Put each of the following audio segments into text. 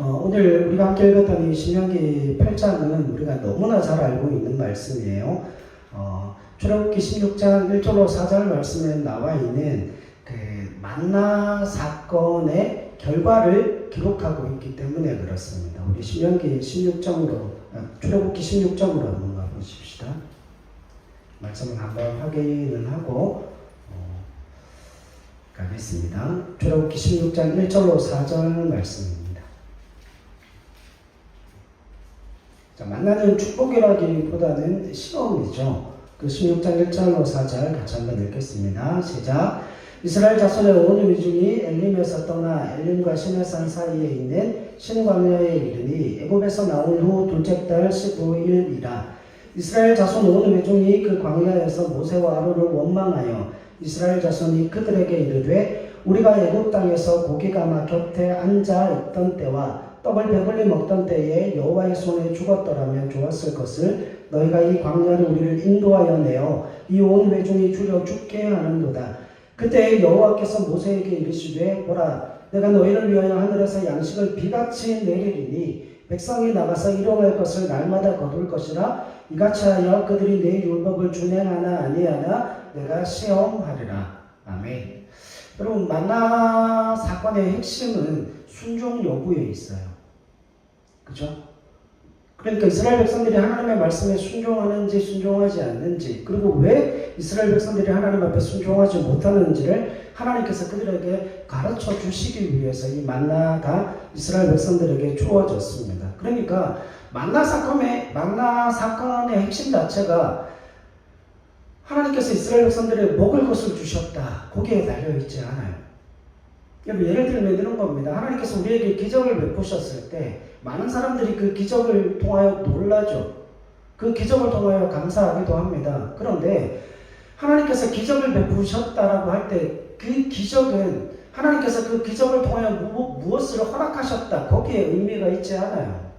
오늘 우리가 함께 읽었던 이 신명기 8장은 우리가 너무나 잘 알고 있는 말씀이에요. 출애굽기 16장 1절로 4절 말씀에 나와 있는 그 만나 사건의 결과를 기록하고 있기 때문에 그렇습니다. 우리 신명기 16장으로, 출애굽기 16장으로 한번 가보십시다. 말씀을 한번 확인을 하고 가겠습니다. 출애굽기 16장 1절로 4절 말씀입니다. 자, 만나는 축복이라기보다는 시험이죠. 그 16장 1절로 4절 같이 한번 읽겠습니다. 시작. 이스라엘 자손의 온 위중이 엘림에서 떠나 엘림과 시내산 사이에 있는 신광야에 이르니 애굽에서 나온 후 둘째 달 15일이라. 이스라엘 자손 온 회중이 그 광야에서 모세와 아론을 원망하여 이스라엘 자손이 그들에게 이르되 우리가 애굽 땅에서 고기가 막 곁에 앉아 있던 때와 떡을 배불리 먹던 때에 여호와의 손에 죽었더라면 좋았을 것을 너희가 이 광야를 우리를 인도하여 내어 이 온 회중이 줄여 죽게 하는도다. 그때 여호와께서 모세에게 이르시되 보라 내가 너희를 위하여 하늘에서 양식을 비같이 내리리니 백성이 나가서 일용할 것을 날마다 거둘 것이라. 이같이 하여 그들이 내 율법을 준행하나 아니하나 내가 시험하리라. 아멘. 여러분, 만나 사건의 핵심은 순종 여부에 있어요. 그죠? 그러니까 이스라엘 백성들이 하나님의 말씀에 순종하는지 순종하지 않는지, 그리고 왜 이스라엘 백성들이 하나님 앞에 순종하지 못하는지를 하나님께서 그들에게 가르쳐 주시기 위해서 이 만나가 이스라엘 백성들에게 주어졌습니다. 그러니까 만나 사건의 핵심 자체가 하나님께서 이스라엘 백성들에게 먹을 것을 주셨다, 거기에 달려있지 않아요. 예를 들면 이런 겁니다. 하나님께서 우리에게 기적을 베푸셨을 때 많은 사람들이 그 기적을 통하여 놀라죠. 그 기적을 통하여 감사하기도 합니다. 그런데 하나님께서 기적을 베푸셨다라고 할 때 그 기적은 하나님께서 그 기적을 통하여 무엇을 허락하셨다, 거기에 의미가 있지 않아요.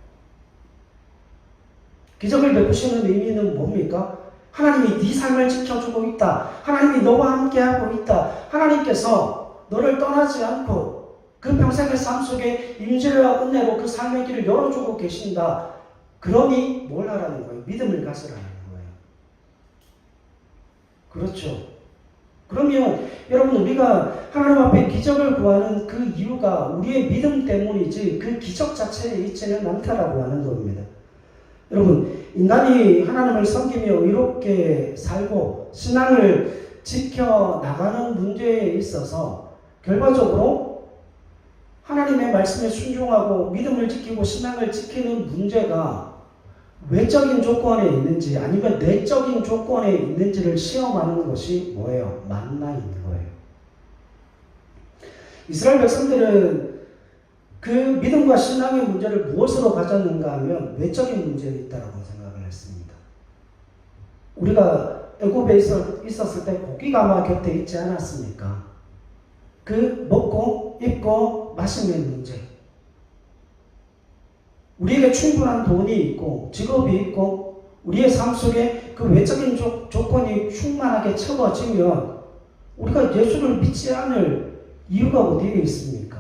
기적을 베푸시는 의미는 뭡니까? 하나님이 네 삶을 지켜주고 있다. 하나님이 너와 함께하고 있다. 하나님께서 너를 떠나지 않고 그 평생의 삶 속에 임재와 은혜로 그 삶의 길을 열어주고 계신다. 그러니 뭘 하라는 거예요? 믿음을 가지라는 거예요. 그렇죠. 그러면 여러분, 우리가 하나님 앞에 기적을 구하는 그 이유가 우리의 믿음 때문이지 그 기적 자체에 있지는 않다라고 하는 겁니다. 여러분, 인간이 하나님을 섬기며 의롭게 살고 신앙을 지켜나가는 문제에 있어서 결과적으로 하나님의 말씀에 순종하고 믿음을 지키고 신앙을 지키는 문제가 외적인 조건에 있는지 아니면 내적인 조건에 있는지를 시험하는 것이 뭐예요? 만나인 거예요. 이스라엘 백성들은 그 믿음과 신앙의 문제를 무엇으로 가졌는가 하면 외적인 문제에 있다고 생각을 했습니다. 우리가 애굽에 있었을 때 고기가 아마 곁에 있지 않았습니까? 그 먹고 입고 마시는 문제. 우리에게 충분한 돈이 있고 직업이 있고 우리의 삶 속에 그 외적인 조건이 충만하게 채워지면 우리가 예수를 믿지 않을 이유가 어디에 있습니까?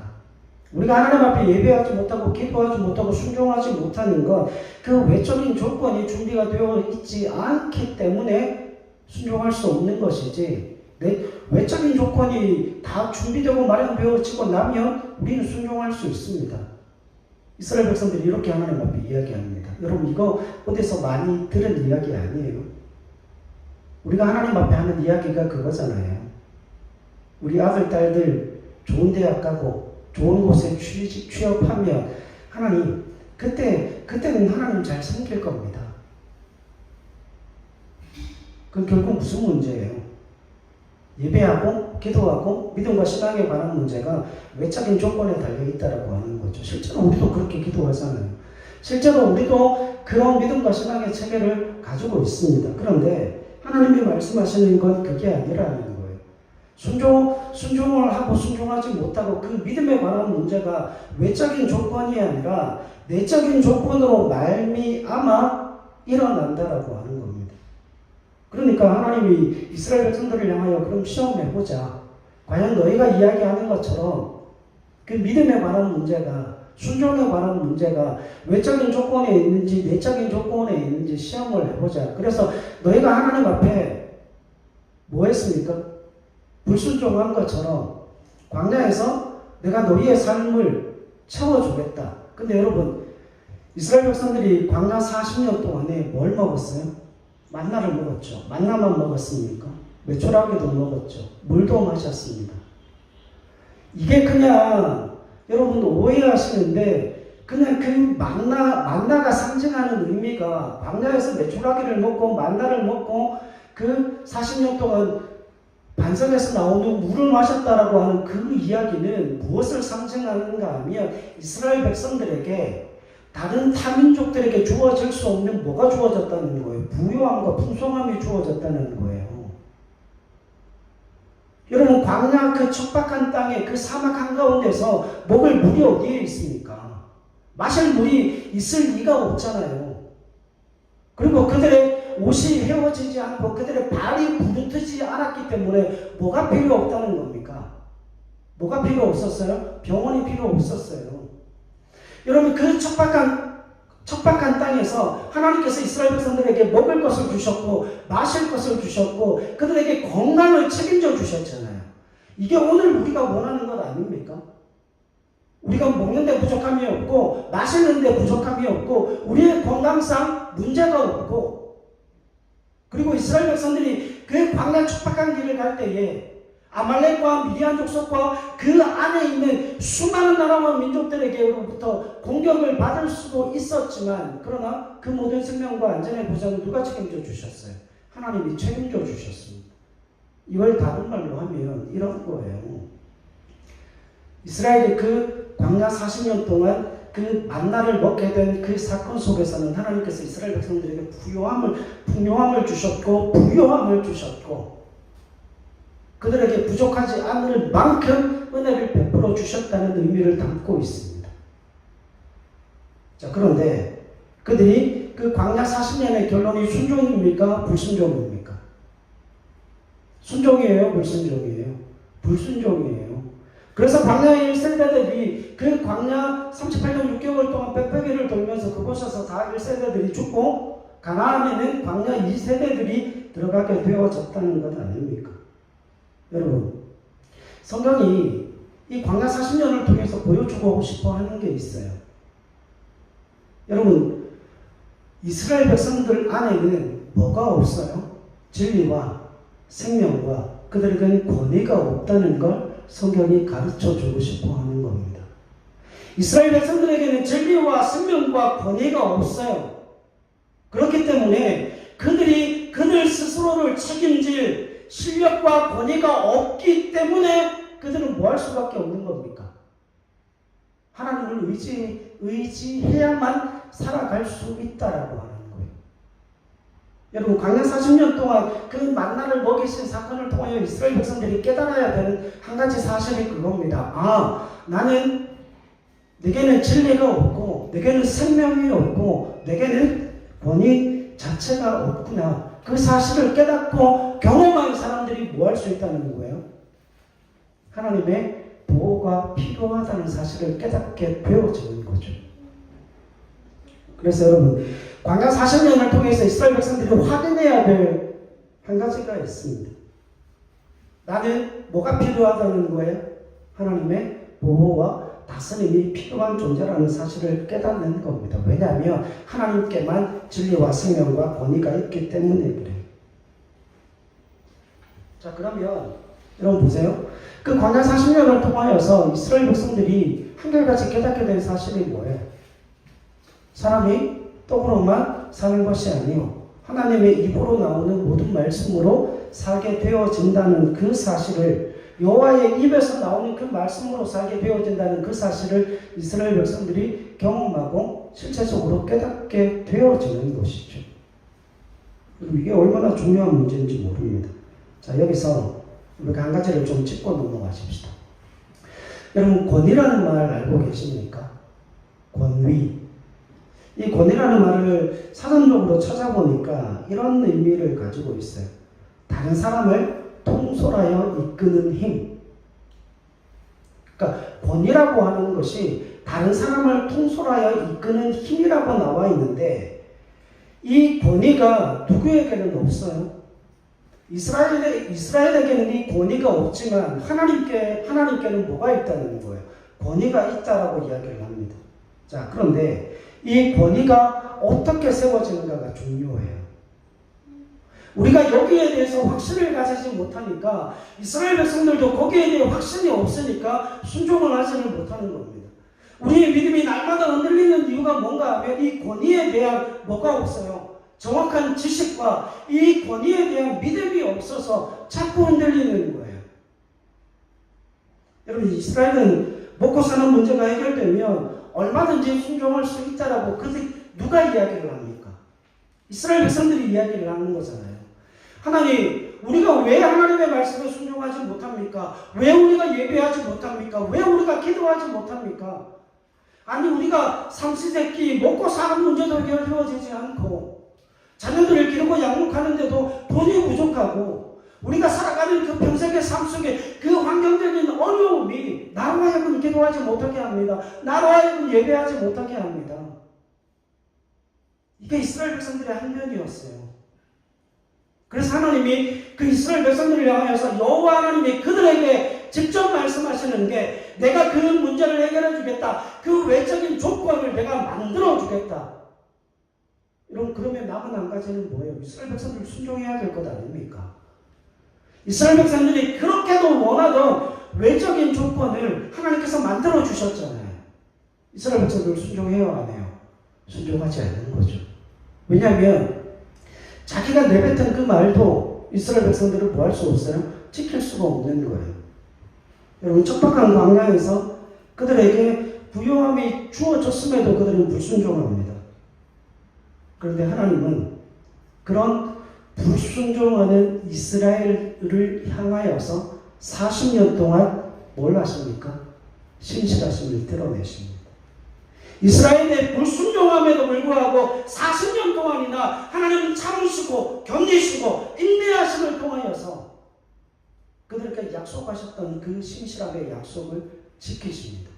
우리가 하나님 앞에 예배하지 못하고 기도하지 못하고 순종하지 못하는 건 그 외적인 조건이 준비가 되어 있지 않기 때문에 순종할 수 없는 것이지, 외적인 조건이 다 준비되고 마련되어지고 나면 우리는 순종할 수 있습니다. 이스라엘 백성들이 이렇게 하나님 앞에 이야기합니다. 여러분, 이거 어디서 많이 들은 이야기 아니에요. 우리가 하나님 앞에 하는 이야기가 그거잖아요. 우리 아들, 딸들 좋은 대학 가고 좋은 곳에 취업하면 하나님, 그때는 하나님 잘 섬길 겁니다. 그건 결국 무슨 문제예요? 예배하고 기도하고 믿음과 신앙에 관한 문제가 외적인 조건에 달려있다라고 하는 거죠. 실제로 우리도 그렇게 기도하잖아요. 실제로 우리도 그런 믿음과 신앙의 체계를 가지고 있습니다. 그런데 하나님이 말씀하시는 건 그게 아니라는 거예요. 순종을 하고 순종하지 못하고 그 믿음에 관한 문제가 외적인 조건이 아니라 내적인 조건으로 말미암아 일어난다라고 하는 겁니다. 그러니까 하나님이 이스라엘 백성들을 향하여 그럼 시험해보자. 과연 너희가 이야기하는 것처럼 그 믿음에 관한 문제가 순종에 관한 문제가 외적인 조건에 있는지 내적인 조건에 있는지 시험을 해보자. 그래서 너희가 하나님 앞에 뭐 했습니까? 불순종한 것처럼 광야에서 내가 너희의 삶을 채워주겠다. 근데 여러분, 이스라엘 백성들이 광야 40년 동안에 뭘 먹었어요? 만나를 먹었죠. 만나만 먹었습니까? 메추라기도 먹었죠. 물도 마셨습니다. 이게 그냥 여러분 오해하시는데 그냥 그 만나가 상징하는 의미가 광야에서 메추라기를 먹고 만나를 먹고 그 40년 동안 반석에서 나오는 물을 마셨다라고 하는 그 이야기는 무엇을 상징하는가 하면 이스라엘 백성들에게 다른 타민족들에게 주어질 수 없는 뭐가 주어졌다는 거예요. 부요함과 풍성함이 주어졌다는 거예요. 여러분 광야 그 척박한 땅에 그 사막 한가운데서 먹을 물이 어디에 있습니까? 마실 물이 있을 리가 없잖아요. 그리고 그들의 옷이 헤어지지 않고 그들의 발이 부르트지 않았기 때문에 뭐가 필요 없다는 겁니까? 뭐가 필요 없었어요? 병원이 필요 없었어요. 여러분 그 척박한 땅에서 하나님께서 이스라엘 백성들에게 먹을 것을 주셨고 마실 것을 주셨고 그들에게 건강을 책임져 주셨잖아요. 이게 오늘 우리가 원하는 것 아닙니까? 우리가 먹는데 부족함이 없고 마시는데 부족함이 없고 우리의 건강상 문제가 없고 그리고 이스라엘 백성들이 그 광야 척박한 길을 갈 때에 아말렉과 미디안 족속과 그 안에 있는 수많은 나라와 민족들에게로부터 공격을 받을 수도 있었지만 그러나 그 모든 생명과 안전의 보장을 누가 책임져 주셨어요? 하나님이 책임져 주셨습니다. 이걸 다른 말로 하면 이런 거예요. 이스라엘이 그 광야 40년 동안 그 만나를 먹게 된 그 사건 속에서는 하나님께서 이스라엘 백성들에게 풍요함을 주셨고 부요함을 주셨고 그들에게 부족하지 않을 만큼 은혜를 베풀어 주셨다는 의미를 담고 있습니다. 자, 그런데 그들이 그 광야 40년의 결론이 순종입니까? 불순종입니까? 순종이에요? 불순종이에요? 불순종이에요. 그래서 광야의 1세대들이 그 광야 38년 6개월 동안 빽빽이를 돌면서 그곳에서 다 1세대들이 죽고 가나안에는 광야 2세대들이 들어가게 되어졌다는 것 아닙니까? 여러분, 성경이 이 광야 40년을 통해서 보여주고 싶어 하는 게 있어요. 여러분, 이스라엘 백성들 안에는 뭐가 없어요? 진리와 생명과 그들에게는 권위가 없다는 걸 성경이 가르쳐 주고 싶어 하는 겁니다. 이스라엘 백성들에게는 진리와 생명과 권위가 없어요. 그렇기 때문에 그들이 그들 스스로를 책임질 실력과 권위가 없기 때문에 그들은 뭐 할 수밖에 없는 겁니까? 하나님을 의지해야만 살아갈 수 있다라고 하는 거예요. 여러분 광야 40년 동안 그 만나를 먹이신 사건을 통하여 이스라엘 백성들이 깨달아야 되는 한 가지 사실이 그겁니다. 아, 나는 내게는 진리가 없고 내게는 생명이 없고 내게는 권위 자체가 없구나. 그 사실을 깨닫고 경험한 사람들이 뭐 할 수 있다는 거예요? 하나님의 보호가 필요하다는 사실을 깨닫게 되어지는 거죠. 그래서 여러분 광야 40년을 통해서 이스라엘 백성들이 확인해야 될 한 가지가 있습니다. 나는 뭐가 필요하다는 거예요? 하나님의 보호와 다스림이 필요한 존재라는 사실을 깨닫는 겁니다. 왜냐하면 하나님께만 진리와 생명과 권위가 있기 때문에 그래요. 자, 그러면 여러분 보세요. 그 광야 40년을 통하여서 이스라엘 백성들이 한결같이 깨닫게 된 사실이 뭐예요? 사람이 떡으로만 사는 것이 아니요 하나님의 입으로 나오는 모든 말씀으로 살게 되어진다는 그 사실을, 여호와의 입에서 나오는 그 말씀으로 살게 되어진다는 그 사실을 이스라엘 백성들이 경험하고 실체적으로 깨닫게 되어지는 것이죠. 그리고 이게 얼마나 중요한 문제인지 모릅니다. 자, 여기서 우리가 한 가지를 좀 짚고 넘어가십시다. 여러분, 권위라는 말 알고 계십니까? 권위. 이 권위라는 말을 사전적으로 찾아보니까 이런 의미를 가지고 있어요. 다른 사람을 통솔하여 이끄는 힘. 그러니까 권위라고 하는 것이 다른 사람을 통솔하여 이끄는 힘이라고 나와 있는데 이 권위가 누구에게는 없어요. 이스라엘에게는 이 권위가 없지만 하나님께는 뭐가 있다는 거예요. 권위가 있다라고 이야기를 합니다. 자, 그런데 이 권위가 어떻게 세워지는가가 중요해요. 우리가 여기에 대해서 확신을 가지지 못하니까 이스라엘 백성들도 거기에 대해 확신이 없으니까 순종을 하지를 못하는 겁니다. 우리의 믿음이 날마다 흔들리는 이유가 뭔가 하면 이 권위에 대한 뭐가 없어요. 정확한 지식과 이 권위에 대한 믿음이 없어서 자꾸 흔들리는 거예요. 여러분, 이스라엘은 먹고 사는 문제가 해결되면 얼마든지 순종할 수 있다라고 누가 이야기를 합니까? 이스라엘 백성들이 이야기를 하는 거잖아요. 하나님, 우리가 왜 하나님의 말씀에 순종하지 못합니까? 왜 우리가 예배하지 못합니까? 왜 우리가 기도하지 못합니까? 아니, 우리가 삼시세끼 먹고 사는 문제도 해결되어지지 않고 자녀들을 기르고 양육하는데도 돈이 부족하고 우리가 살아가는 그 평생의 삶 속에 그 환경적인 어려움이 나로 하여금 기도하지 못하게 합니다. 나로 하여금 예배하지 못하게 합니다. 이게 이스라엘 백성들의 한면이었어요. 그래서 하나님이 그 이스라엘 백성들을 향하여서 여호와 하나님이 그들에게 직접 말씀하시는 게 내가 그 문제를 해결해 주겠다. 그 외적인 조건을 내가 만들어 주겠다. 그러면 남은 한 가지는 뭐예요? 이스라엘 백성들 순종해야 될 것 아닙니까? 이스라엘 백성들이 그렇게도 원하던 외적인 조건을 하나님께서 만들어 주셨잖아요. 이스라엘 백성들 순종해요, 안 해요? 순종하지 않는 거죠. 왜냐하면 자기가 내뱉은 그 말도 이스라엘 백성들은 뭐 할 수 없어요? 지킬 수가 없는 거예요. 여러분, 척박한 광야에서 그들에게 부요함이 주어졌음에도 그들은 불순종합니다. 그런데 하나님은 그런 불순종하는 이스라엘을 향하여서 40년 동안 뭘 하십니까? 신실하심을 드러내십니다. 이스라엘의 불순종함에도 불구하고 40년 동안이나 하나님은 참으시고 견디시고 인내하심을 통하여서 그들에게 약속하셨던 그 신실함의 약속을 지키십니다.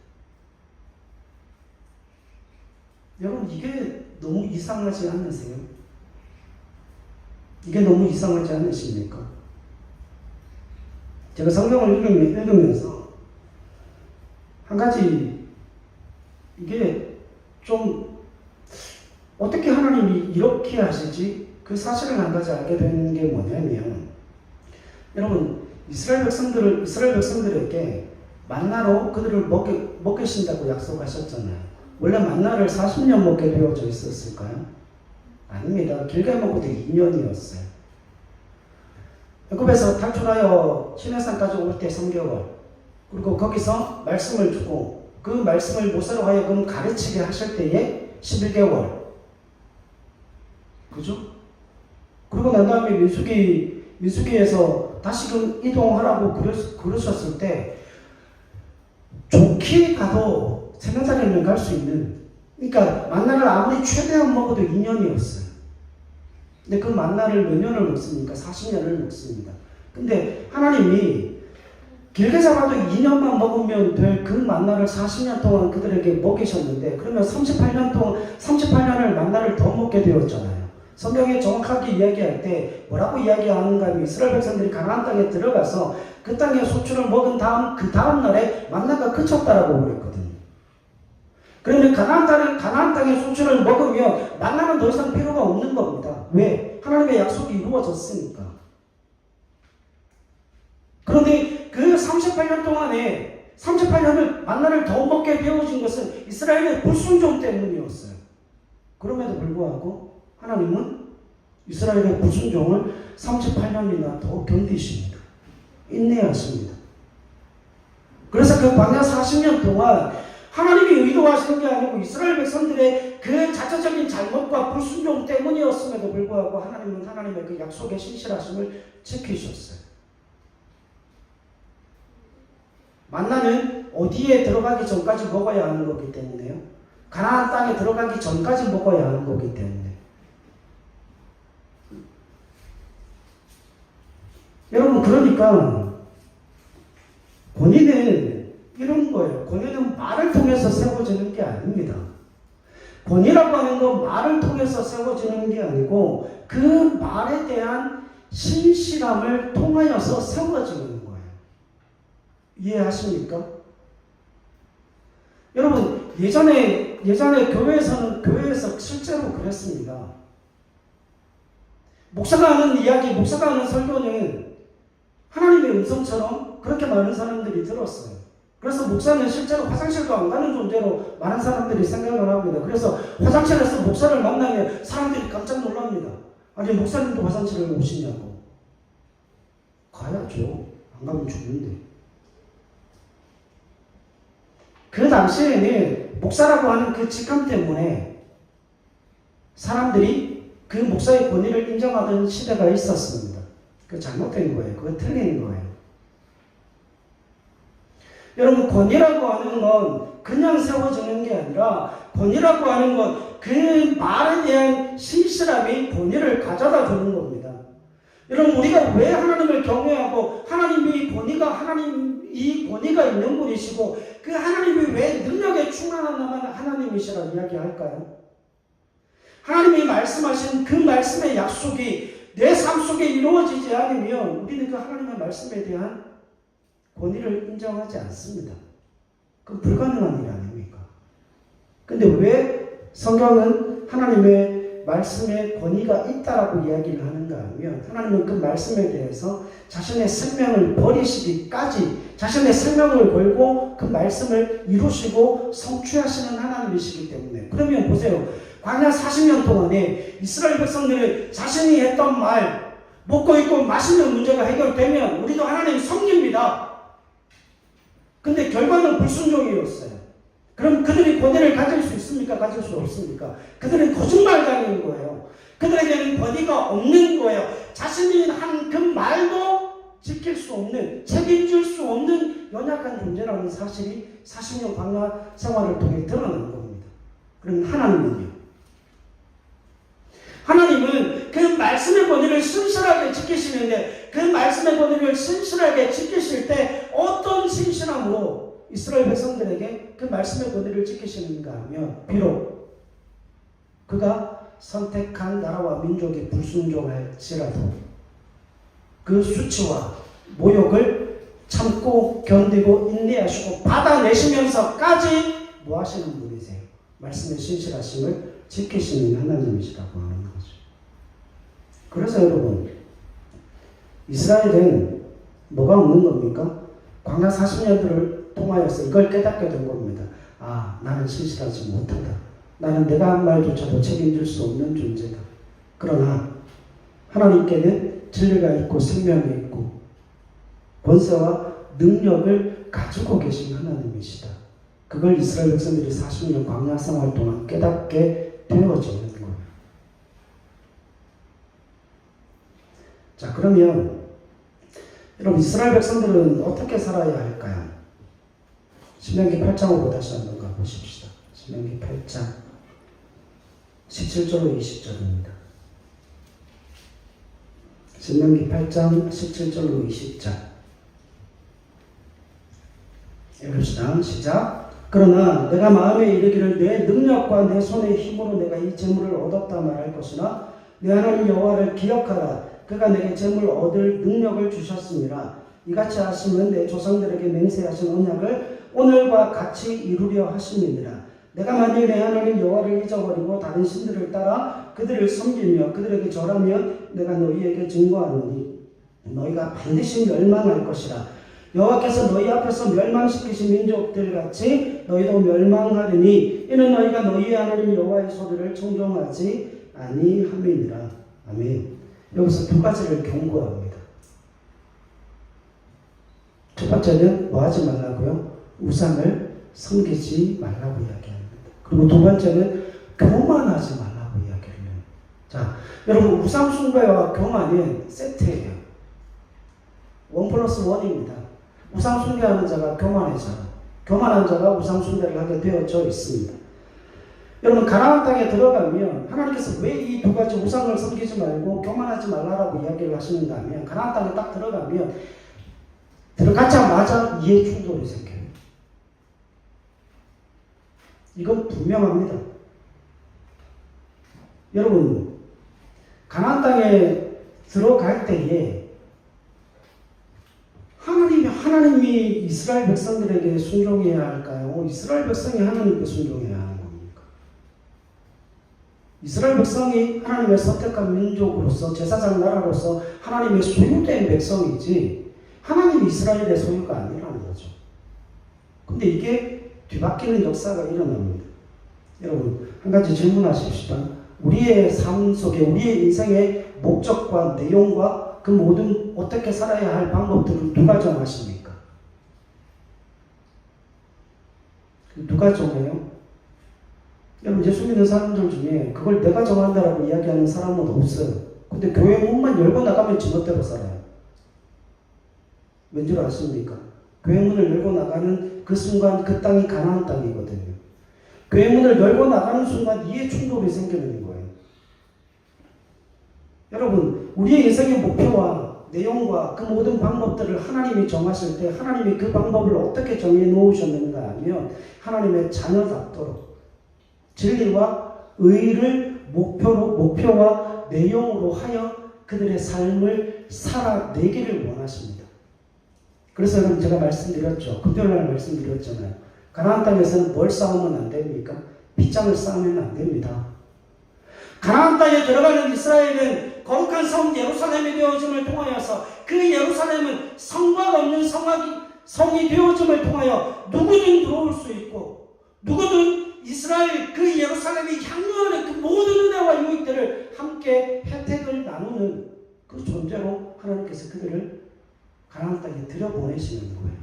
여러분, 이게 너무 이상하지 않으세요? 이게 너무 이상하지 않으십니까? 제가 성경을 읽으면서 한 가지 이게 좀 어떻게 하나님이 이렇게 하시지? 그 사실을 한 가지 알게 된 게 뭐냐면 여러분, 이스라엘 백성들에게 만나로 그들을 먹이신다고 약속하셨잖아요. 원래 만나를 40년 먹게 되어져 있었을까요? 아닙니다. 길게 먹어도 2년이었어요. 애굽에서 탈출하여 시내산까지 올 때 3개월, 그리고 거기서 말씀을 주고 그 말씀을 모세로 하여금 가르치게 하실 때에 11개월. 그죠? 그리고 난 다음에 민수기에서 다시금 이동하라고 그러셨을 때 좋게 가도 3년짜리는 갈 수 있는, 그러니까 만나를 아무리 최대한 먹어도 2년이었어요. 근데 그 만나를 몇 년을 먹습니까? 40년을 먹습니다. 근데 하나님이 길게 잡아도 2년만 먹으면 될 그 만나를 40년 동안 그들에게 먹이셨는데, 그러면 38년을 만나를 더 먹게 되었잖아요. 성경에 정확하게 이야기할 때 뭐라고 이야기하는가 하면 이스라엘 백성들이 가나안 땅에 들어가서 그 땅의 소출을 먹은 그 다음 날에 만나가 그쳤다라고 그랬거든요. 그러면 가나안 땅의 소출을 먹으면 만나는 더 이상 필요가 없는 겁니다. 왜? 하나님의 약속이 이루어졌으니까. 그런데 그 38년 동안에 38년을 만나를 더 먹게 되어진 것은 이스라엘의 불순종 때문이었어요. 그럼에도 불구하고 하나님은 이스라엘의 불순종을 38년이나 더 견디십니다. 인내하십니다. 그래서 그 광야 40년 동안 하나님이 의도하시는 게 아니고 이스라엘 백성들의 그 자체적인 잘못과 불순종 때문이었음에도 불구하고 하나님은 하나님의 그 약속의 신실하심을 지키셨어요. 만나는 어디에 들어가기 전까지 먹어야 하는 거기 때문에요. 가나안 땅에 들어가기 전까지 먹어야 하는 거기 때문에. 여러분, 그러니까 본인은 이런 거예요. 권위는 말을 통해서 세워지는 게 아닙니다. 권위라고 하는 건 말을 통해서 세워지는 게 아니고 그 말에 대한 신실함을 통하여서 세워지는 거예요. 이해하십니까? 여러분, 예전에 교회에서 실제로 그랬습니다. 목사가 하는 이야기, 목사가 하는 설교는 하나님의 음성처럼 그렇게 많은 사람들이 들었어요. 그래서 목사는 실제로 화장실도 안 가는 존재로 많은 사람들이 생각을 합니다. 그래서 화장실에서 목사를 만나면 사람들이 깜짝 놀랍니다. 아니, 목사님도 화장실을 오시냐고. 가야죠. 안 가면 죽는데. 그 당시에는 목사라고 하는 그 직함 때문에 사람들이 그 목사의 권위를 인정하던 시대가 있었습니다. 그거 잘못된 거예요. 그거 틀린 거예요. 여러분, 권위라고 하는 건 그냥 세워지는 게 아니라 권위라고 하는 건 그 말에 대한 신실함이 권위를 가져다 주는 겁니다. 여러분, 우리가 왜 하나님을 경외하고 하나님이 권위가 있는 분이시고 그 하나님이 왜 능력에 충만한 하나님이시라 이야기할까요? 하나님이 말씀하신 그 말씀의 약속이 내 삶 속에 이루어지지 않으면 우리는 그 하나님의 말씀에 대한 권위를 인정하지 않습니다. 그건 불가능한 일 아닙니까? 근데 왜 성경은 하나님의 말씀에 권위가 있다라고 이야기를 하는가 하면 하나님은 그 말씀에 대해서 자신의 생명을 버리시기까지 자신의 생명을 걸고 그 말씀을 이루시고 성취하시는 하나님이시기 때문에 그러면 보세요. 광야 40년 동안에 이스라엘 백성들은 자신이 했던 말 먹고 입고 마시는 문제가 해결되면 우리도 하나님 섬깁니다. 근데 결과는 불순종이었어요. 그럼 그들이 권위를 가질 수 있습니까? 가질 수 없습니까? 그들은 거짓말장인 거예요. 그들에게는 권위가 없는 거예요. 자신이 한 그 말도 지킬 수 없는, 책임질 수 없는 연약한 존재라는 사실이 40년 광야 생활을 통해 드러난 겁니다. 그럼 하나님은요? 하나님은 그 말씀의 권위를 신실하게 지키시는데 그 말씀의 권위를 신실하게 지키실 때 어떤 신실함으로 이스라엘 백성들에게 그 말씀의 권위를 지키시는가 하면 비록 그가 선택한 나라와 민족이 불순종할지라도 그 수치와 모욕을 참고 견디고 인내하시고 받아내시면서까지 뭐 하시는 분이세요? 말씀의 신실하심을 지키시는 하나님이시라고 하는 거죠. 그래서 여러분, 이스라엘은 뭐가 없는 겁니까? 광야 40년들을 통하여서 이걸 깨닫게 된 겁니다. 아, 나는 신실하지 못하다. 나는 내가 한 말조차도 책임질 수 없는 존재다. 그러나 하나님께는 진리가 있고 생명이 있고 권세와 능력을 가지고 계신 하나님이시다. 그걸 이스라엘 백성들이 40년 광야 생활 동안 깨닫게 되어지는 거예요. 자, 그러면 여러분, 이스라엘 백성들은 어떻게 살아야 할까요? 신명기 8장으로 다시 한번 가보십시다. 신명기 8장 17절로 20절입니다. 신명기 8장 17절로 20절 읽읍시다. 시작. 그러나 내가 마음에 이르기를 내 능력과 내 손의 힘으로 내가 이 재물을 얻었다 말할 것이나 내 하나님 여호와를 기억하라. 그가 내게 재물을 얻을 능력을 주셨습니다. 이같이 하시면 내 조상들에게 맹세하신 언약을 오늘과 같이 이루려 하심이니라. 내가 만일 내 하나님 여호와를 잊어버리고 다른 신들을 따라 그들을 섬기며 그들에게 절하면 내가 너희에게 증거하노니 너희가 반드시 멸망할 것이라. 여호와께서 너희 앞에서 멸망시키신 민족들 같이 너희도 멸망하리니 이는 너희가 너희 하나님 여호와의 소리를 청종하지 아니함이니라. 아멘. 여기서 두 가지를 경고합니다. 첫 번째는 뭐 하지 말라고요? 우상을 섬기지 말라고 이야기합니다. 그리고 두 번째는 교만하지 말라고 이야기를 해요. 자, 여러분, 우상 숭배와 교만은 세트예요. 1+1입니다. 우상 숭배하는 자가 교만해져요. 교만한 자가 우상 숭배를 하게 되어져 있습니다. 여러분, 가나안 땅에 들어가면 하나님께서 왜 이 두 가지 우상을 섬기지 말고 교만하지 말라라고 이야기를 하시는가 하면 가나안 땅에 딱 들어가면 들어가자마자 이해 충돌이 생겨요. 이건 분명합니다. 여러분, 가나안 땅에 들어갈 때에 하나님이 이스라엘 백성들에게 순종해야 할까요? 이스라엘 백성이 하나님께 순종해야 하는 겁니까? 이스라엘 백성이 하나님의 선택한 민족으로서 제사장 나라로서 하나님의 소유된 백성이지 하나님이 이스라엘의 소유가 아니라는 거죠. 근데 이게 뒤바뀌는 역사가 일어납니다. 여러분, 한 가지 질문하십시다. 우리의 삶 속에 우리의 인생의 목적과 내용과 그 모든 어떻게 살아야 할 방법들을 누가 정하십니까? 누가 정해요? 여러분, 예수 믿는 사람들 중에 그걸 내가 정한다라고 이야기하는 사람은 없어요. 근데 교회 문만 열고 나가면 지멋대로 살아요. 왠 줄 아십니까? 교회 문을 열고 나가는 그 순간 그 땅이 가나안 땅이거든요. 교회 문을 열고 나가는 순간 이해 충돌이 생기는 거예요. 여러분, 우리의 인생의 목표와 내용과 그 모든 방법들을 하나님이 정하실 때 하나님이 그 방법을 어떻게 정해 놓으셨는가 하면 하나님의 자녀답도록 진리와 의를 목표와 내용으로 하여 그들의 삶을 살아내기를 원하십니다. 그래서 여러분, 제가 말씀드렸죠. 금요일날 말씀드렸잖아요. 가나안 땅에서는 뭘 쌓으면 안 됩니까? 빗장을 쌓으면 안 됩니다. 가나안 땅에 들어가는 이스라엘은 거룩한 성 예루살렘이 되어짐을 통하여서 그 예루살렘은 성곽 없는 성이 되어짐을 통하여 누구든 들어올 수 있고 누구든 이스라엘 그 예루살렘이 향유하는 그 모든 은혜와 유익들을 함께 혜택을 나누는 그 존재로 하나님께서 그들을 가나안 땅에 들여보내시는 거예요.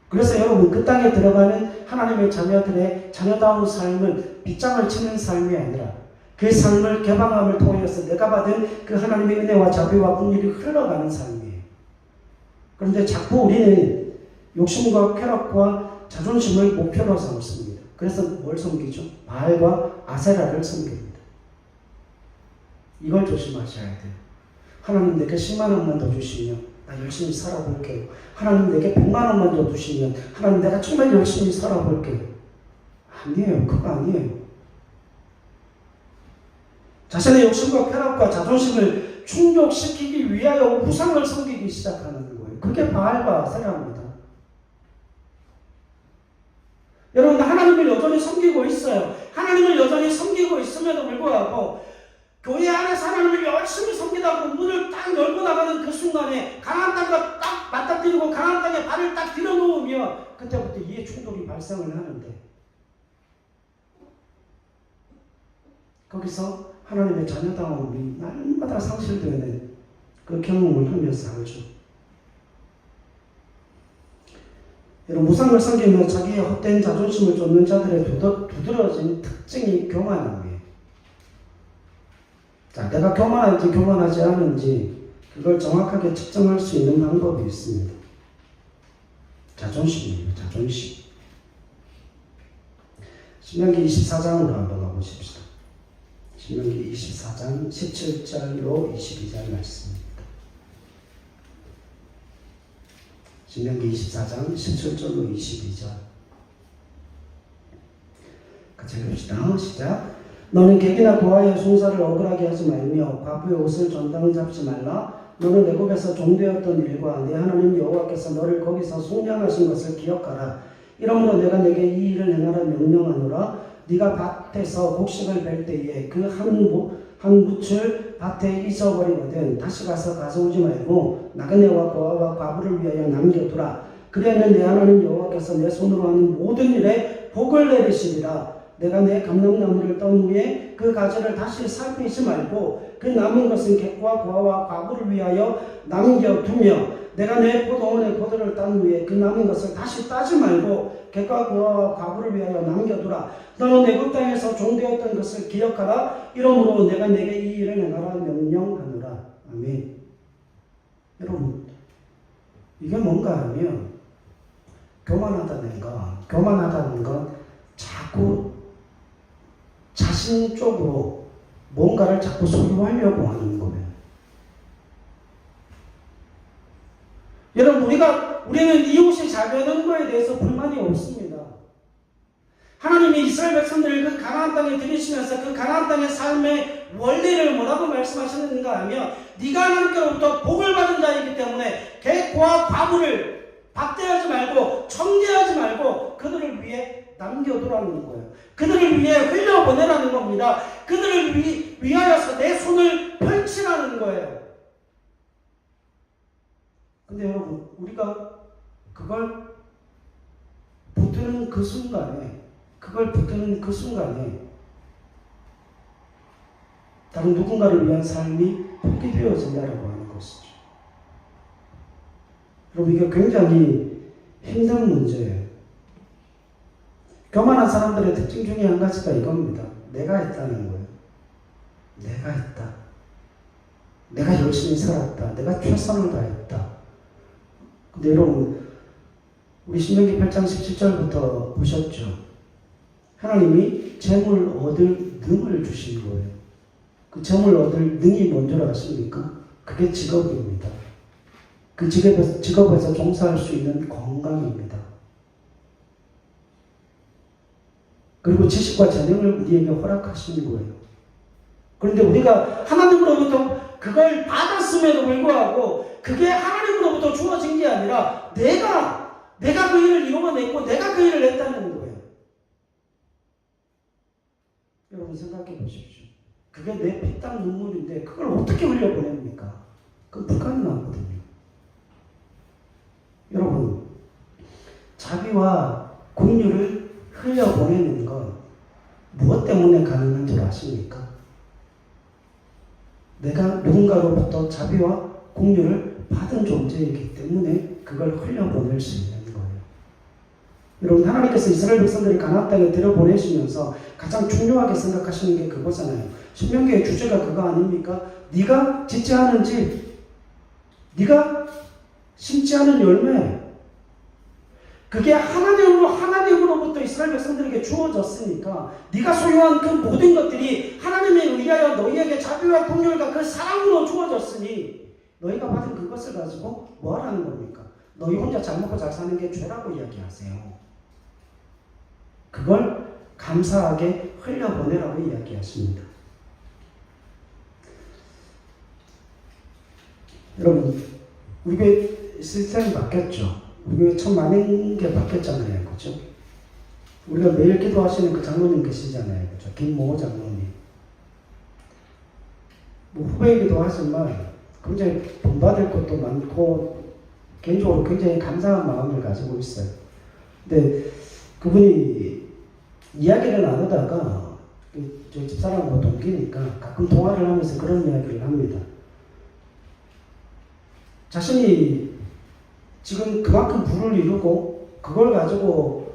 그래서 여러분, 그 땅에 들어가는 하나님의 자녀들의 자녀다운 삶은 빗장을 치는 삶이 아니라 그 삶을 개방함을 통해서 내가 받은 그 하나님의 은혜와 자비와 긍휼이 흘러가는 삶이에요. 그런데 자꾸 우리는 욕심과 쾌락과 자존심을 목표로 삼습니다. 그래서 뭘 섬기죠? 바알과 아세라를 섬깁니다. 이걸 조심하셔야 돼요. 하나님 내게 10만 원만 더 주시면 나 열심히 살아볼게요. 하나님 내게 100만 원만 더 주시면 하나님 내가 정말 열심히 살아볼게요. 아니에요. 그거 아니에요. 자신의 욕심과 쾌락과 자존심을 충족시키기 위하여 우상을 섬기기 시작하는 거예요. 그게 바알과 아세라입니다. 여러분, 하나님을 여전히 섬기고 있어요. 하나님을 여전히 섬기고 있음에도 불구하고 교회 안에서 하나님을 열심히 섬기다고 문을 딱 열고 나가는 그 순간에 가나안 땅과 딱 맞닥뜨리고 가나안 땅에 발을 딱 들여놓으면 그때부터 이해 충돌이 발생을 하는데 거기서 하나님의 자녀다움이 날마다 상실되는 그 경험을 하면서 살죠. 여러분, 우상을 섬기며 자기의 헛된 자존심을 쫓는 자들의 두드러진 특징이 교만함이에요. 자, 내가 교만한지 교만하지 않은지 그걸 정확하게 측정할 수 있는 방법이 있습니다. 자존심이에요. 자존심. 신명기 24장으로 한번 가보십시다. 신명기 24장 17절로 22절 말씀입니다. 신명기 24장 17절로 22절 같이 읽읍시다. 시작. 너는 객이나 고아의 송사를 억울하게 하지 말며 과부의 옷을 전당 잡지 말라. 너는 애굽에서 종되었던 일과 내 하나님 여호와께서 너를 거기서 속량하신 것을 기억하라. 이러므로 내가 내게 이 일을 행하라 명령하노라. 네가 밭에서 곡식을 벨 때에 그 한 묻을 밭에 잊어버리거든 다시 가서 가져오지 말고 나그네와 고아와 과부를 위하여 남겨두라. 그래야면 내 하나님 여호와께서 내 손으로 하는 모든 일에 복을 내리시리라. 내가 내 감람나무를 떤 후에 그 가지를 다시 살피지 말고 그 남은 것은 객과 고아와 과부를 위하여 남겨두며 내가 내 포도원의 포도를 딴 후에 그 남은 것을 다시 따지 말고 객과 고아와 과부를 위하여 남겨두라. 너는 애굽 땅에서 종되었던 것을 기억하라. 이러므로 내가 내게 이 일을 행하라 명령하노라. 아멘. 여러분, 이게 뭔가 하면 교만하다는 건 자꾸 자신 쪽으로 뭔가를 자꾸 소유하려고 하는 거예요. 여러분, 우리는 이웃이 잘 되는 거에 대해서 불만이 없습니다. 하나님이 이스라엘 백성들을 그 가나안 땅에 들이시면서 그 가나안 땅의 삶의 원리를 뭐라고 말씀하시는가 하면 네가 하나님께로부터 복을 받은 자이기 때문에 객과 과부를 박대하지 말고 청지하지 말고 그들을 위해 남겨두라는 거예요. 그들을 위해 흘려보내라는 겁니다. 그들을 위하여서 내 손을 펼치라는 거예요. 근데 여러분, 우리가 그걸 붙드는 그 순간에 다른 누군가를 위한 삶이 포기되어진다라고 하는 것이죠. 여러분, 이게 굉장히 힘든 문제예요. 교만한 사람들의 특징 중에 한 가지가 이겁니다. 내가 했다는 거예요. 내가 했다. 내가 열심히 살았다. 내가 최선을 다했다. 근데 여러분, 우리 신명기 8장 17절부터 보셨죠? 하나님이 재물 얻을 능을 주신 거예요. 그 재물 얻을 능이 뭔 줄 아십니까? 그게 직업입니다. 그 직업에서 종사할 수 있는 건강입니다. 그리고 지식과 재능을 우리에게 허락하신 거예요. 그런데 우리가 하나님으로부터 그걸 받았음에도 불구하고 그게 하나님으로부터 주어진 게 아니라 내가 그 일을 이루어냈고 내가 그 일을 했다는 거예요. 여러분 생각해 보십시오. 그게 내 피땀 눈물인데 그걸 어떻게 흘려보냅니까? 그건 불가능하거든요. 여러분, 자비와 긍휼을 흘려보내는 건 무엇 때문에 가능한 줄 아십니까? 내가 누군가로부터 자비와 긍휼을 받은 존재이기 때문에 그걸 흘려보낼 수 있는 거예요. 여러분, 하나님께서 이스라엘 백성들이 가나안 땅에 들여보내시면서 가장 중요하게 생각하시는 게 그거잖아요. 신명기의 주제가 그거 아닙니까? 네가 짓지 않은 집, 네가 심지 않은 열매, 그게 하나님으로부터 이스라엘 백성들에게 주어졌으니까 네가 소유한 그 모든 것들이 하나님에 의하여 너희에게 자비와 긍휼과 그 사랑으로 주어졌으니 너희가 받은 그것을 가지고 뭐 하라는 겁니까? 너희 혼자 잘 먹고 잘 사는 게 죄라고 이야기하세요. 그걸 감사하게 흘려보내라고 이야기하십니다. 여러분, 우리 교회 시스템이 바뀌었죠. 우리 교회 참 많은 게 바뀌었잖아요. 그렇죠? 우리가 매일 기도하시는 그 장로님 계시잖아요. 그렇죠? 김모 장로님. 뭐 후배이기도 하지만 굉장히 본받을 것도 많고 개인적으로 굉장히 감사한 마음을 가지고 있어요. 근데 그분이 이야기를 나누다가 저 집사람하고 동기니까 가끔 통화를 하면서 그런 이야기를 합니다. 자신이 지금 그만큼 부를 이루고 그걸 가지고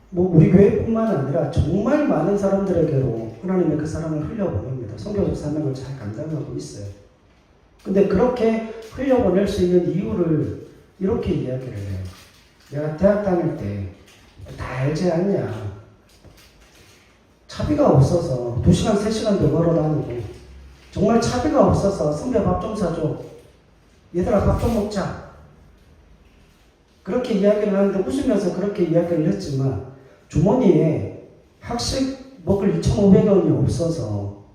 뭐 우리 교회뿐만 아니라 정말 많은 사람들에게로 하나님의 그 사랑을 흘려보냅니다. 선교적 사명을 잘 감당하고 있어요. 근데 그렇게 흘려보낼 수 있는 이유를 이렇게 이야기를 해요. 내가 대학 다닐 때 다 알지 않냐. 차비가 없어서 2시간, 3시간도 걸어 다니고 정말 차비가 없어서 선배 밥 좀 사줘. 얘들아 밥 좀 먹자. 그렇게 이야기를 하는데 웃으면서 그렇게 이야기를 했지만 주머니에 학식 먹을 2,500원이 없어서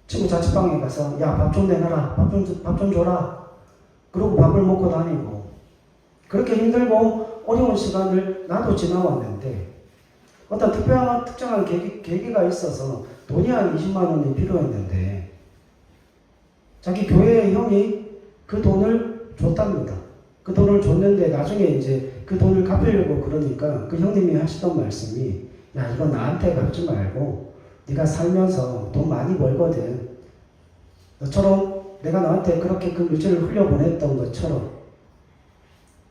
친구 자취방에 가서 야 밥 좀 내놔라. 밥 좀 줘라. 그러고 밥을 먹고 다니고 그렇게 힘들고 어려운 시간을 나도 지나왔는데 어떤 특정한 계기가 있어서 돈이 한 20만 원이 필요했는데 자기 교회의 형이 그 돈을 줬답니다. 그 돈을 줬는데 나중에 이제 그 돈을 갚으려고 그러니까 그 형님이 하시던 말씀이 야 이거 나한테 갚지 말고 네가 살면서 돈 많이 벌거든. 너처럼 내가 너한테 그렇게 그 물질을 흘려보냈던 것처럼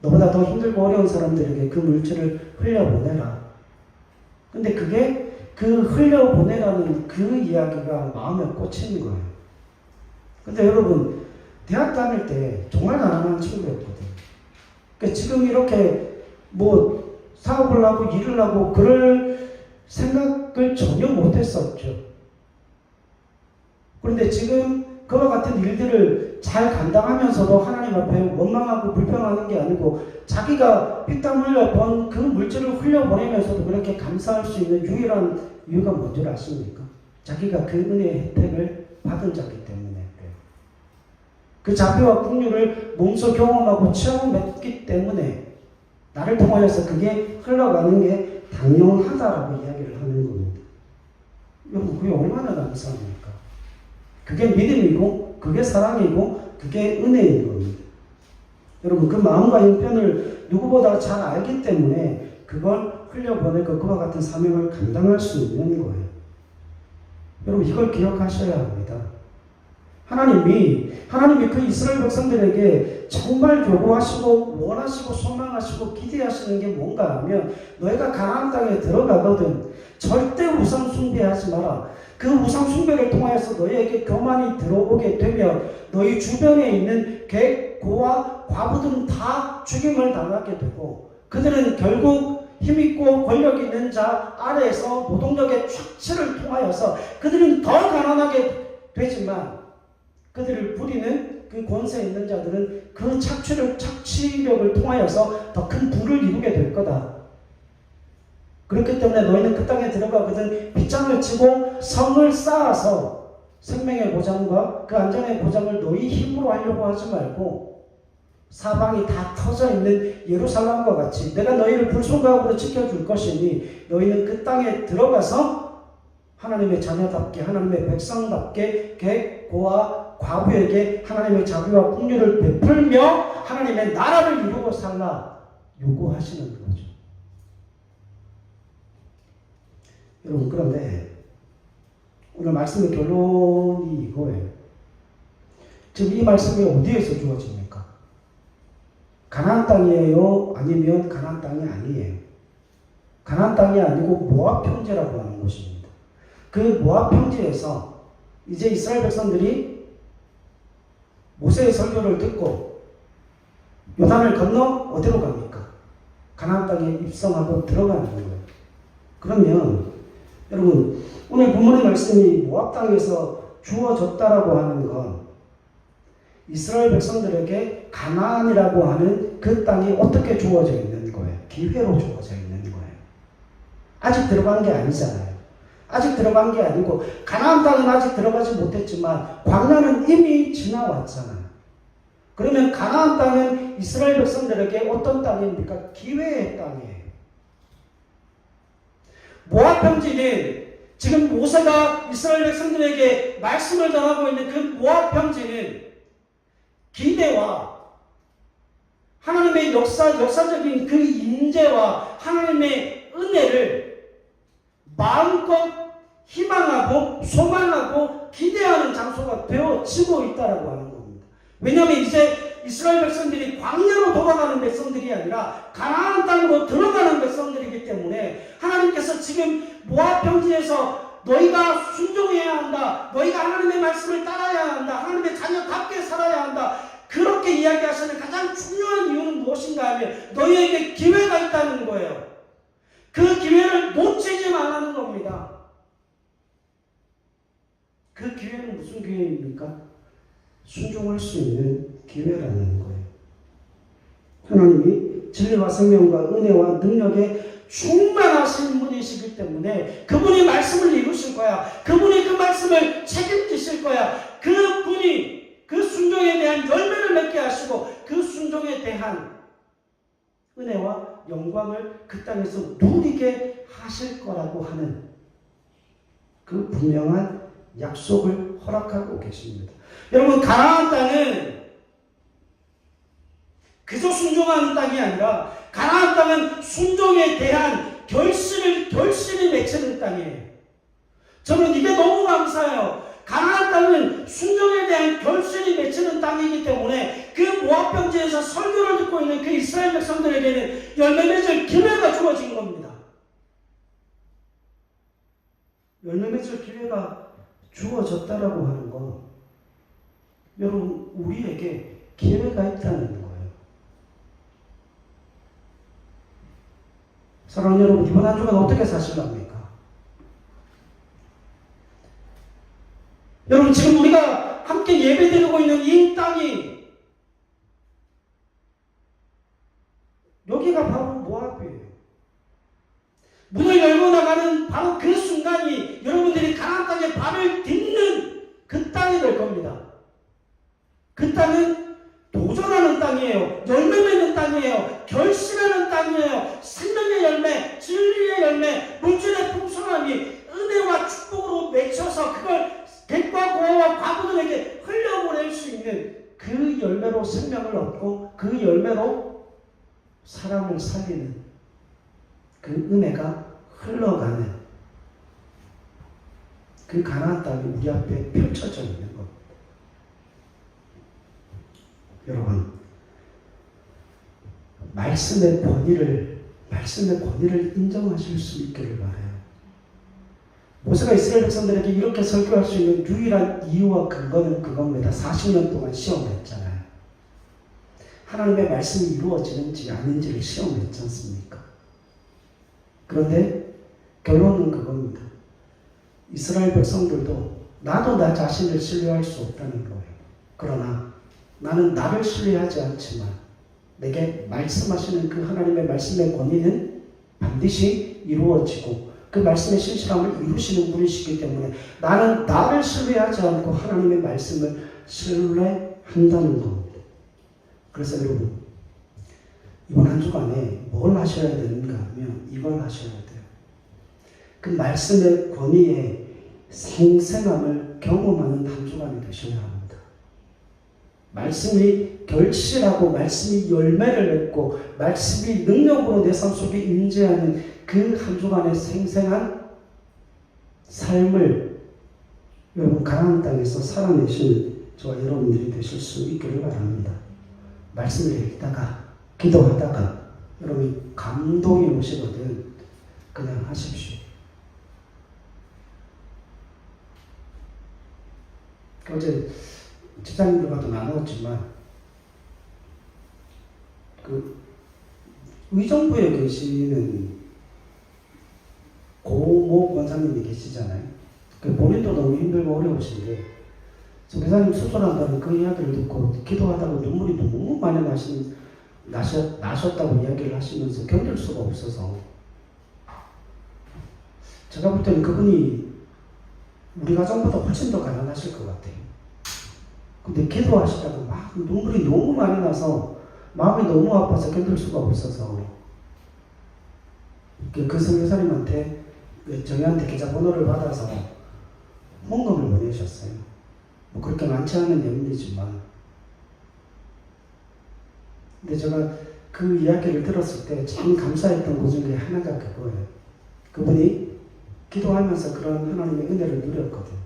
너보다 더 힘들고 어려운 사람들에게 그 물질을 흘려보내라. 근데 그게 그 흘려보내라는 그 이야기가 마음에 꽂히는 거예요. 근데 여러분 대학 다닐 때 정말 가난한 친구였거든요. 그러니까 지금 이렇게 뭐 사업을 하고 일을 하고 그럴 생각을 전혀 못했었죠. 그런데 지금 그와 같은 일들을 잘 감당하면서도 하나님 앞에 원망하고 불평하는 게 아니고 자기가 피땀 흘려 번 그 물질을 흘려보내면서도 그렇게 감사할 수 있는 유일한 이유가 뭔지 아십니까? 자기가 그 은혜의 혜택을 받은 자기 때문에 그래요. 그 자비와 긍휼을 몸소 경험하고 체험했기 때문에 나를 통하여서 그게 흘러가는 게 당연하다라고 이야기를 하는 겁니다. 여러분 그게 얼마나 감사합니까? 그게 믿음이고 그게 사랑이고 그게 은혜인 겁니다. 여러분 그 마음과 형편을 누구보다 잘 알기 때문에 그걸 흘려보내고 그와 같은 사명을 감당할 수 있는 거예요. 여러분 이걸 기억하셔야 합니다. 하나님이 그 이스라엘 백성들에게 정말 요구하시고 원하시고 소망하시고 기대하시는 게 뭔가 하면 너희가 가나안 땅에 들어가거든 절대 우상 숭배하지 마라. 그 우상 숭배를 통하여서 너희에게 교만이 들어오게 되면 너희 주변에 있는 객, 고와 과부들은 다 죽임을 당하게 되고 그들은 결국 힘있고 권력 있는 자 아래에서 노동력의 착취를 통하여서 그들은 더 가난하게 되지만 그들을 부리는 그 권세 있는 자들은 그 착취력을 통하여서 더 큰 부를 이루게 될 거다. 그렇기 때문에 너희는 그 땅에 들어가거든 빗장을 치고 성을 쌓아서 생명의 보장과 그 안전의 보장을 너희 힘으로 하려고 하지 말고 사방이 다 터져 있는 예루살렘과 같이 내가 너희를 불손가옥으로 지켜줄 것이니 너희는 그 땅에 들어가서 하나님의 자녀답게 하나님의 백성답게 객, 고와 과부에게 하나님의 자비와 긍휼을 베풀며 하나님의 나라를 이루고 살라 요구하시는 거죠. 여러분 그런데 오늘 말씀의 결론이 이거예요. 지금 이 말씀이 어디에서 주어집니까? 가나안 땅이에요? 아니면 가나안 땅이 아니에요? 가나안 땅이 아니고 모압 평지라고 하는 곳입니다. 그 모압 평지에서 이제 이스라엘 백성들이 모세의 설교를 듣고 요단을 건너 어디로 갑니까? 가나안 땅에 입성하고 들어가는 거예요. 그러면 여러분 오늘 본문의 말씀이 모압 땅에서 주어졌다라고 하는 건 이스라엘 백성들에게 가나안이라고 하는 그 땅이 어떻게 주어져 있는 거예요? 기회로 주어져 있는 거예요. 아직 들어간 게 아니잖아요. 아직 들어간 게 아니고 가나안 땅은 아직 들어가지 못했지만 광야는 이미 지나왔잖아요. 그러면 가나안 땅은 이스라엘 백성들에게 어떤 땅입니까? 기회의 땅이에요. 모압 평지는 지금 모세가 이스라엘 백성들에게 말씀을 전하고 있는 그 모압 평지는 기대와 하나님의 역사적인 그 임재와 하나님의 은혜를 마음껏 희망하고 소망하고 기대하는 장소가 되어지고 있다라고 하는 겁니다. 왜냐하면 이제 이스라엘 백성들이 광야로 돌아가는 백성들이 아니라 가나안 땅으로 들어가는 백성들이기 때문에 하나님께서 지금 모압 평지에서 너희가 순종해야 한다. 너희가 하나님의 말씀을 따라야 한다. 하나님의 자녀답게 살아야 한다. 그렇게 이야기하시는 가장 중요한 이유는 무엇인가 하면 너희에게 기회가 있다는 거예요. 그 기회를 놓치지 말라는 겁니다. 그 기회는 무슨 기회입니까? 순종할 수 있는 기회라는 거예요. 하나님이 진리와 생명과 은혜와 능력에 충만하신 분이시기 때문에 그분이 말씀을 이루실 거야. 그분이 그 말씀을 책임지실 거야. 그분이 그 순종에 대한 열매를 맺게 하시고 그 순종에 대한 은혜와 영광을 그 땅에서 누리게 하실 거라고 하는 그 분명한 약속을 허락하고 계십니다. 여러분 가나안 땅은 그저 순종하는 땅이 아니라 가나안 땅은 순종에 대한 결실이 맺히는 땅이에요. 저는 이게 너무 감사해요. 가나안 땅은 순종에 대한 결실이 맺히는 땅이기 때문에 그 모압 평지에서 설교를 듣고 있는 그 이스라엘 백성들에게는 열매 맺을 기회가 주어진 겁니다. 열매 맺을 기회가 주어졌다라고 하는 건 여러분 우리에게 기회가 있다는 거예요. 사랑하는 여러분 이번 한 주간 어떻게 사실랍니까? 여러분 지금 우리가 함께 함께 예배드리고 있는 이 땅이, 여기가 바로 모압이에요. 문을 열고 나가는 바로 그 순간이 여러분들이 가나안 땅에 발을 딛는 그 땅이 될 겁니다. 그 땅은 도전하는 땅이에요. 열매 맺는 땅이에요. 결실하는 땅이에요. 생명의 열매, 진리의 열매, 물질의 풍성함이 은혜와 축복으로 맺혀서 그걸 객과 고아와 과부들에게 흘려보낼 수 있는 그 열매로 생명을 얻고 그 열매로 사람을 살리는 그 은혜가 흘러가는 그 가나안 땅이 우리 앞에 펼쳐져 있는 겁니다. 여러분, 말씀의 권위를 인정하실 수 있기를 바라요. 모세가 이스라엘 백성들에게 이렇게 설교할 수 있는 유일한 이유와 근거는 그겁니다. 40년 동안 시험했잖아요. 하나님의 말씀이 이루어지는지 아닌지를 시험했지 않습니까? 그런데 결론은 그겁니다. 이스라엘 백성들도 나도 나 자신을 신뢰할 수 없다는 거예요. 그러나 나는 나를 신뢰하지 않지만 내게 말씀하시는 그 하나님의 말씀의 권위는 반드시 이루어지고 그 말씀의 신실함을 이루시는 분이시기 때문에 나는 나를 신뢰하지 않고 하나님의 말씀을 신뢰한다는 겁니다. 그래서 여러분, 이번 한 주간에 뭘 하셔야 되는가 하면 이걸 하셔야 돼요. 그 말씀의 권위의 생생함을 경험하는 한 주간이 되셔야 합니다. 말씀이 결실하고 말씀이 열매를 맺고 말씀이 능력으로 내 삶 속에 임재하는 그 한 주간의 생생한 삶을 여러분 가나안 땅에서 살아내시는 저와 여러분들이 되실 수 있기를 바랍니다. 말씀을 읽다가 기도하다가 여러분이 감동이 오시거든 그냥 하십시오. 어제 집사님들과도 나누었지만 그 의정부에 계시는 고모 권사님이 계시잖아요. 그 본인도 너무 힘들고 어려우신데 선교사님 수술한다는 그 이야기를 듣고 기도하다가 눈물이 너무 많이 나셨다고 이야기를 하시면서 견딜 수가 없어서 제가 볼 때는 그분이 우리 가정보다 훨씬 더 가난하실 것 같아요. 근데 기도하시다가 막 눈물이 너무 많이 나서 마음이 너무 아파서 견딜 수가 없어서 그 선교사님한테 저희한테 계좌번호를 받아서 헌금을 보내셨어요. 뭐 그렇게 많지 않은 내용이지만 근데 제가 그 이야기를 들었을 때 참 감사했던 것 중에 하나가 그거예요. 그분이 기도하면서 그런 하나님의 은혜를 누렸거든요.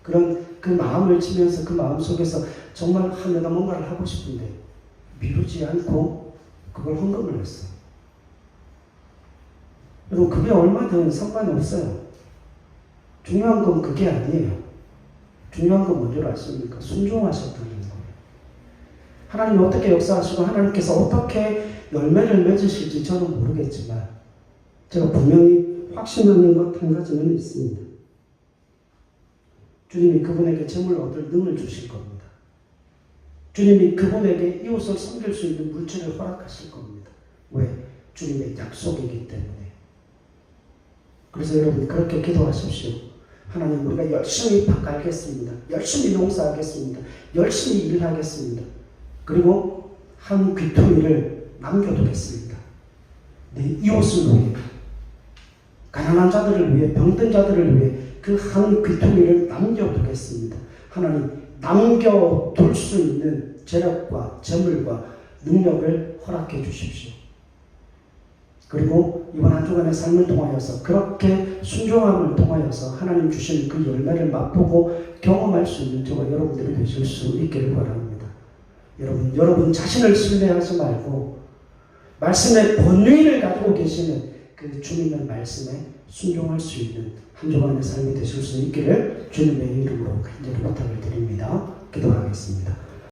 그런 그 마음을 치면서 그 마음 속에서 정말 내가 뭔가를 하고 싶은데 미루지 않고 그걸 헌금을 했어요. 여러분 그게 얼마든 상관없어요. 중요한 건 그게 아니에요. 중요한 건 뭔지 아십니까? 순종하셨다는 거예요. 하나님 어떻게 역사하시고 하나님께서 어떻게 열매를 맺으실지 저는 모르겠지만 제가 분명히 확신하는 것 한 가지는 있습니다. 주님이 그분에게 재물을 얻을 능을 주실 겁니다. 주님이 그분에게 이웃을 섬길 수 있는 물질을 허락하실 겁니다. 왜? 주님의 약속이기 때문에. 그래서 여러분 그렇게 기도하십시오. 하나님 우리가 열심히 밭갈겠습니다. 열심히 농사하겠습니다. 열심히 일하겠습니다. 그리고 한 귀퉁이를 남겨두겠습니다. 내 이웃을 위해, 가난한 자들을 위해, 병든 자들을 위해 그 한 귀퉁이를 남겨두겠습니다. 하나님 남겨둘 수 있는 재력과 재물과 능력을 허락해 주십시오. 그리고 이번 한 주간의 삶을 통하여서 그렇게 순종함을 통하여서 하나님 주시는 그 열매를 맛보고 경험할 수 있는 저와 여러분들이 되실 수 있기를 바랍니다. 여러분 자신을 신뢰하지 말고 말씀의 권위를 가지고 계시는 그 주님의 말씀에 순종할 수 있는 한 주간의 삶이 되실 수 있기를 주님의 이름으로 간절히 부탁을 드립니다. 기도하겠습니다.